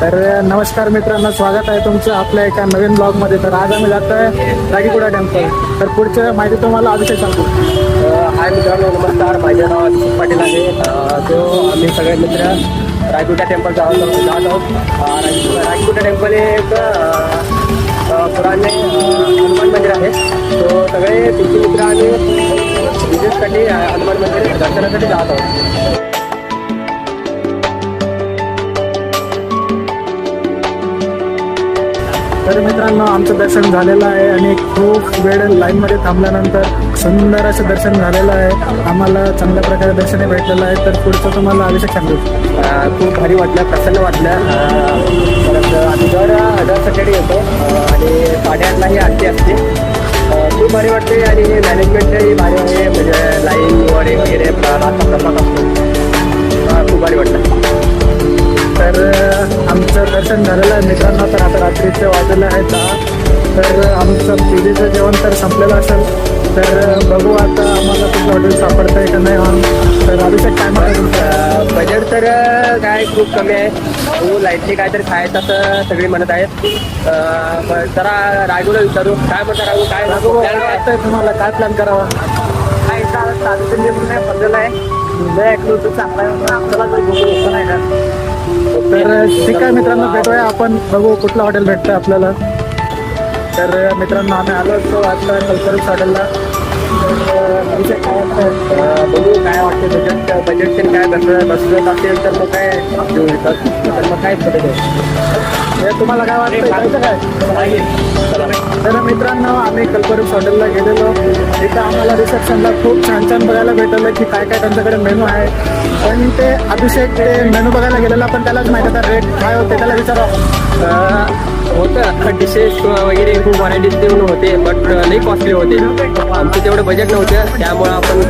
तर नमस्कार मित्रांनो, स्वागत आहे तुमचं आपल्या एका नवीन ब्लॉगमध्ये. तर आज आम्ही जातो आहे रागीगुडा टेम्पल. तर पुढच्या माहिती तुम्हाला अभिषेक सांगतो. हाय मित्रांनो, नमस्कार. माझं नाव अभिषेक पाटील आहे. जो आम्ही सगळे मित्र रागीगुडा टेम्पल जात आहोत. रागीगुडा टेम्पल हे एक पुराणे हनुमान मंदिर आहे. तो सगळे तिथे मित्र आणि विजिटसाठी हनुमान मंदिर दर्शनासाठी जात आहोत. तर मित्रांनो, आमचं दर्शन झालेलं आहे आणि खूप वेळ लाईनमध्ये थांबल्यानंतर सुंदर असं दर्शन झालेलं आहे. आम्हाला चांगल्या प्रकारे दर्शन भेटलेलं आहे. तर पुढचं तुम्हाला अभिषेक सांगतो. खूप भारी वाटलं, प्रसन्न वाटलं. परत आम्ही दर सकाळी येतो आणि 8:30लाही आरती असते. खूप भारी वाटते आणि मॅनेजमेंटही भारी आहे. म्हणजे लाईन वगैरे प्रसाद असतो. खूप भारी वाटलं. तर आमचं दर्शन झालेलं आहे मित्रांनो. तर आता रात्रीचे वाजले आहेत 10. तर आमचं पिढीचं जेवण तर संपलेलं असेल. तर बघू आता आम्हाला कुठलं हॉटेल सापडतं आहे का नाही. तर अभिषेक काय म्हणतो? बजेट तर काय खूप कमी आहे. तू लाईटली काहीतरी खायचं असं सगळी म्हणत आहेत. जरा राघूला विचारू, काय म्हणता राघू? काय काय वाटतंय तुम्हाला? काय प्लॅन करावा? काय बदल आहे. ऐकलं होतं चांगला आहे. आमच्याला तर नाही का. तर ठीक आहे मित्रांनो, भेटूया आपण. बघू कुठलं हॉटेल भेटतं आपल्याला. तर मित्रांनो, आम्ही आलो असतो आता कल्चरल हॉटेलला. बघू काय वाटते. बजेट काय बसलं असेल तर मग काय घेऊन येतात. तर मग काय तुम्हाला काय वाटतं काय? तर मित्रांनो, आम्ही कल्परिक्स हॉटेलला गेलेलो. तिथं आम्हाला रिसेप्शनला खूप छान छान बघायला भेटलं की काय काय त्यांच्याकडे मेनू आहे. पण ते अभिषेक ते मेनू बघायला गेलेला, पण त्यालाच माहिती होता रेट काय होते. त्याला विचारा. होतं डिशेस वगैरे खूप व्हरायटीज देऊन होते, बट लई कॉस्टली होते. आमचं तेवढं बजेट नव्हतं, त्यामुळं आपण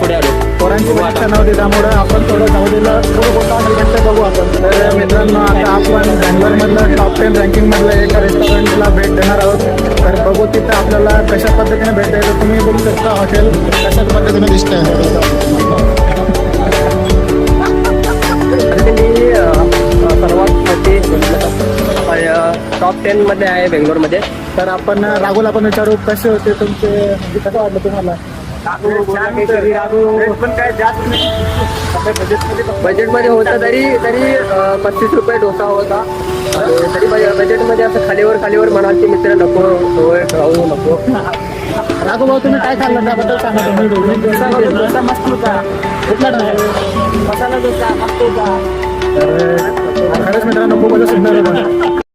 पुढे आलो. पोरांची वाटतं नव्हती, त्यामुळं आपण थोडं जाऊ दिलं. थोडं कोणतं हॉटेल भेटतं बघू आपण. तर मित्रांनो, आता आपण बँगलोरमधलं टॉप 10 रँकिंगमधलं एका रेस्टॉरंटला भेट देणार आहोत. तर बघू तिथं आपल्याला कशा पद्धतीने भेट द्यायचं. तुम्ही बघू शकता हॉटेल कशा पद्धतीने दिसतंय. सर्वात मोठी टॉप 10 मध्ये आहे बेंगलोरमध्ये. तर आपण राघूला पण विचारू कसे होते तुमचे, म्हणजे कसं वाटलं तुम्हाला? पण काय जास्त नाही. बजेटमध्ये होता तरी 35 रुपये डोसा होता. तरी बजेटमध्ये असं खालीवर म्हणाल की मित्र नको राहू नको. राघू भाऊ, तुम्ही काय खाल्लं त्याबद्दल सांगा. तुम्ही डोसा मस्त होता. कुठला मसाला डोसा मस्त होता. तर खरंच मित्रांनो, खूप सुंदर होता.